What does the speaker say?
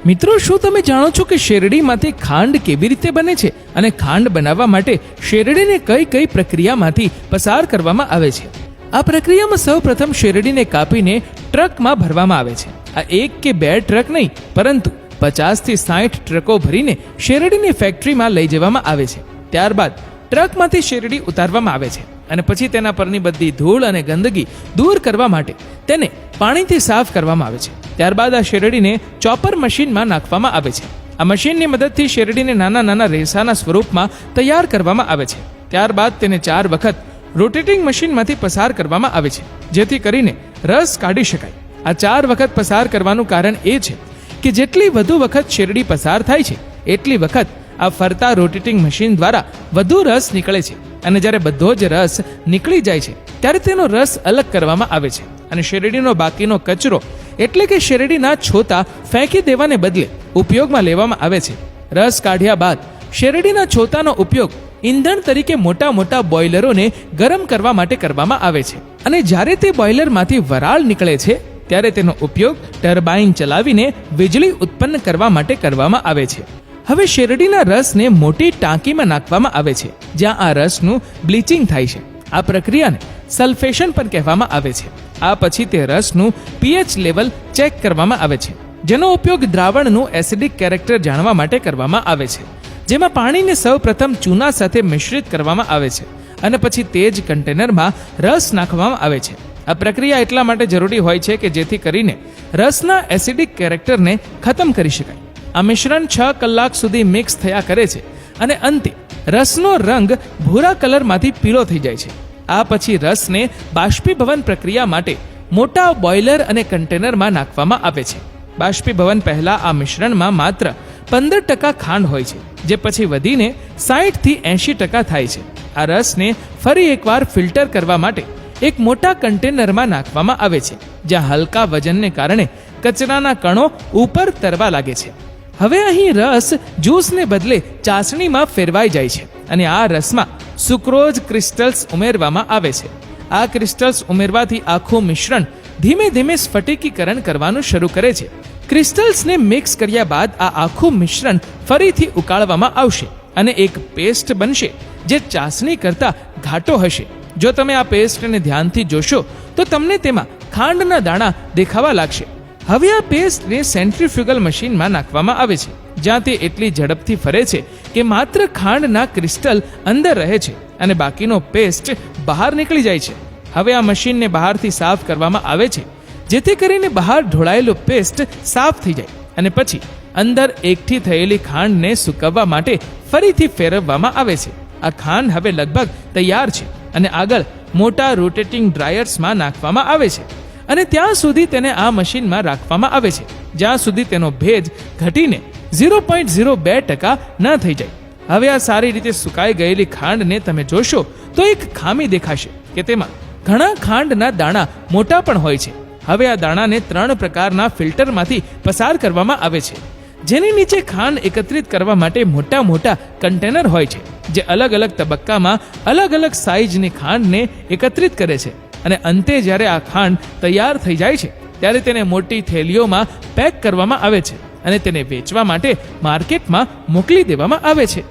મિત્રો, શું તમે જાણો છો કે શેરડીમાંથી ખાંડ કેવી રીતે બને છે અને ખાંડ બનાવવા માટે શેરડીને કઈ કઈ પ્રક્રિયામાંથી પસાર કરવામાં આવે છે? આ પ્રક્રિયામાં સૌપ્રથમ શેરડીને કાપીને ટ્રકમાં ભરવામાં આવે છે. આ 1 કે 2 ટ્રક નહીં, પરંતુ 50 થી 60 ટ્રકો ભરીને શેરડીની ફેક્ટરીમાં લઈ જવામાં આવે છે. ત્યારબાદ ટ્રકમાંથી શેરડી ઉતારવામાં આવે છે અને પછી તેના પરની બધી ધૂળ અને ગંદકી દૂર કરવા માટે તેને પાણીથી સાફ કરવામાં આવે છે. ત્યારબાદ આ શેરડીને ચોપર મશીનમાં નાખવામાં આવે છે. આ મશીનની મદદથી શેરડીને નાના નાના રેસાના સ્વરૂપમાં તૈયાર કરવામાં આવે છે. ત્યારબાદ તેને 4 વખત રોટેટિંગ મશીનમાંથી પસાર કરવામાં આવે છે, જેથી કરીને રસ કાઢી શકાય. આ 4 વખત પસાર કરવાનું કારણ એ છે કે જેટલી વધુ વખત શેરડી પસાર થાય છે એટલી વખત આ ફરતા રોટેટિંગ મશીન દ્વારા વધુ રસ નીકળે છે અને જ્યારે બધો જ રસ નીકળી જાય છે ત્યારે તેનો રસ અલગ કરવામાં આવે છે અને શેરડીનો બાકીનો કચરો એટલે કે શેરડીના છોતા ફેંકી દેવાને બદલે ઉપયોગમાં લેવામાં આવે છે. રસ કાઢ્યા બાદ શેરડીના છોતાનો ઉપયોગ ઈંધણ તરીકે મોટા મોટા બોઇલરોને ગરમ કરવા માટે કરવામાં આવે છે અને જ્યારે તે બોઇલરમાંથી વરાળ નીકળે છે ત્યારે તેનો ઉપયોગ ટર્બાઇન ચલાવીને વીજળી ઉત્પન્ન કરવા માટે કરવામાં આવે છે. હવે શેરડીના રસને મોટી ટાંકીમાં નાખવામાં આવે છે, જ્યાં આ રસનું બ્લીચિંગ થાય છે. આ પ્રક્રિયાને સલ્ફેશન પણ કહેવામાં આવે છે. આ પછી તે રસનું pH લેવલ ચેક કરવામાં આવે છે, જેનો ઉપયોગ દ્રાવણનું એસિડિક કેરેક્ટર જાણવા માટે કરવામાં આવે છે, જેમાં પાણીને સૌપ્રથમ ચૂના સાથે મિશ્રિત કરવામાં આવે છે અને પછી તે જ કન્ટેનરમાં રસ નાખવામાં આવે છે. આ પ્રક્રિયા એટલા માટે જરૂરી હોય છે કે જેથી કરીને રસના એસિડિક કેરેક્ટરને ખતમ કરી શકાય. આ મિશ્રણ 6 કલાક સુધી મિક્સ થયા કરે છે અને અંતે રસનો રંગ ભૂરા કલરમાંથી પીળો થઈ જાય છે. આ પછી રસને બાષ્પીભવન પ્રક્રિયા માટે મોટા બોઇલર અને કન્ટેનરમાં નાખવામાં આવે છે. બાષ્પીભવન પહેલા આ મિશ્રણમાં માત્ર 15% ખાંડ હોય છે, જે પછી વધીને 60 થી 80% થાય છે. આ રસને ફરી એકવાર ફિલ્ટર કરવા માટે એક મોટા કન્ટેનરમાં નાખવામાં આવે છે, જ્યાં હલકા વજનને કારણે કચરાના કણો ઉપર તરવા લાગે છે. હવે અહીં રસ જ્યુસને બદલે ચાસણીમાં ફેરવાઈ જાય છે અને આ રસમાં સુક્રોઝ ક્રિસ્ટલ્સ ઉમેરવામાં આવે છે. આ ક્રિસ્ટલ્સ ઉમેરવાથી આખું મિશ્રણ ધીમે ધીમે સ્ફટિકીકરણ કરવાનું શરૂ કરે છે. ક્રિસ્ટલ્સને મિક્સ કર્યા બાદ આ આખું મિશ્રણ ફરીથી ઉકાળવામાં આવશે અને એક પેસ્ટ બનશે, જે ચાસણી કરતાં ઘાટો હશે. જો તમે આ પેસ્ટને ધ્યાનથી જોશો તો તમને તેમાં ખાંડના દાણા દેખાવા લાગશે. હવે આ પેસ્ટને સેન્ટ્રીફ્યુગલ મશીનમાં નાખવામાં આવે છે, જ્યાં તે એટલી ઝડપથી ફરે છે કે માત્ર ખાંડના ક્રિસ્ટલ અંદર રહે છે અને બાકીનો પેસ્ટ બહાર નીકળી જાય છે. હવે આ મશીનને બહારથી સાફ કરવામાં આવે છે, જેથી કરીને બહાર ઢોળાયેલો પેસ્ટ સાફ થઈ જાય અને પછી અંદર એકઠી થયેલી ખાંડને સૂકવવા માટે ફરીથી ફેરવવામાં આવે છે. આ ખાંડ હવે લગભગ તૈયાર છે અને આગળ મોટા રોટેટિંગ ડ્રાયર્સમાં નાખવામાં આવે છે અને ત્યાં સુધી તેને આ મશીનમાં રાખવામાં આવે છે જ્યાં સુધી તેનો ભેજ ઘટીને 0.02% ન થઈ જાય. હવે આ સારી રીતે સુકાઈ ગયેલી ખાંડને તમે જોશો તો એક ખામી દેખાશે કે તેમાં ઘણા ખાંડના દાણા મોટા પણ હોય છે. હવે આ દાણાને 3 પ્રકારના ફિલ્ટરમાંથી પસાર કરવામાં આવે છે, જેની નીચે ખાંડ એકત્રિત કરવા માટે મોટા મોટા કન્ટેનર હોય છે, જે અલગ અલગ તબક્કામાં અલગ અલગ સાઇઝની ખાંડને એકત્રિત કરે છે અને અંતે જ્યારે આ ખાંડ તૈયાર થઈ જાય છે ત્યારે તેને મોટી થેલીઓમાં પેક કરવામાં આવે છે અને તેને વેચવા માટે માર્કેટમાં મોકલી દેવામાં આવે છે.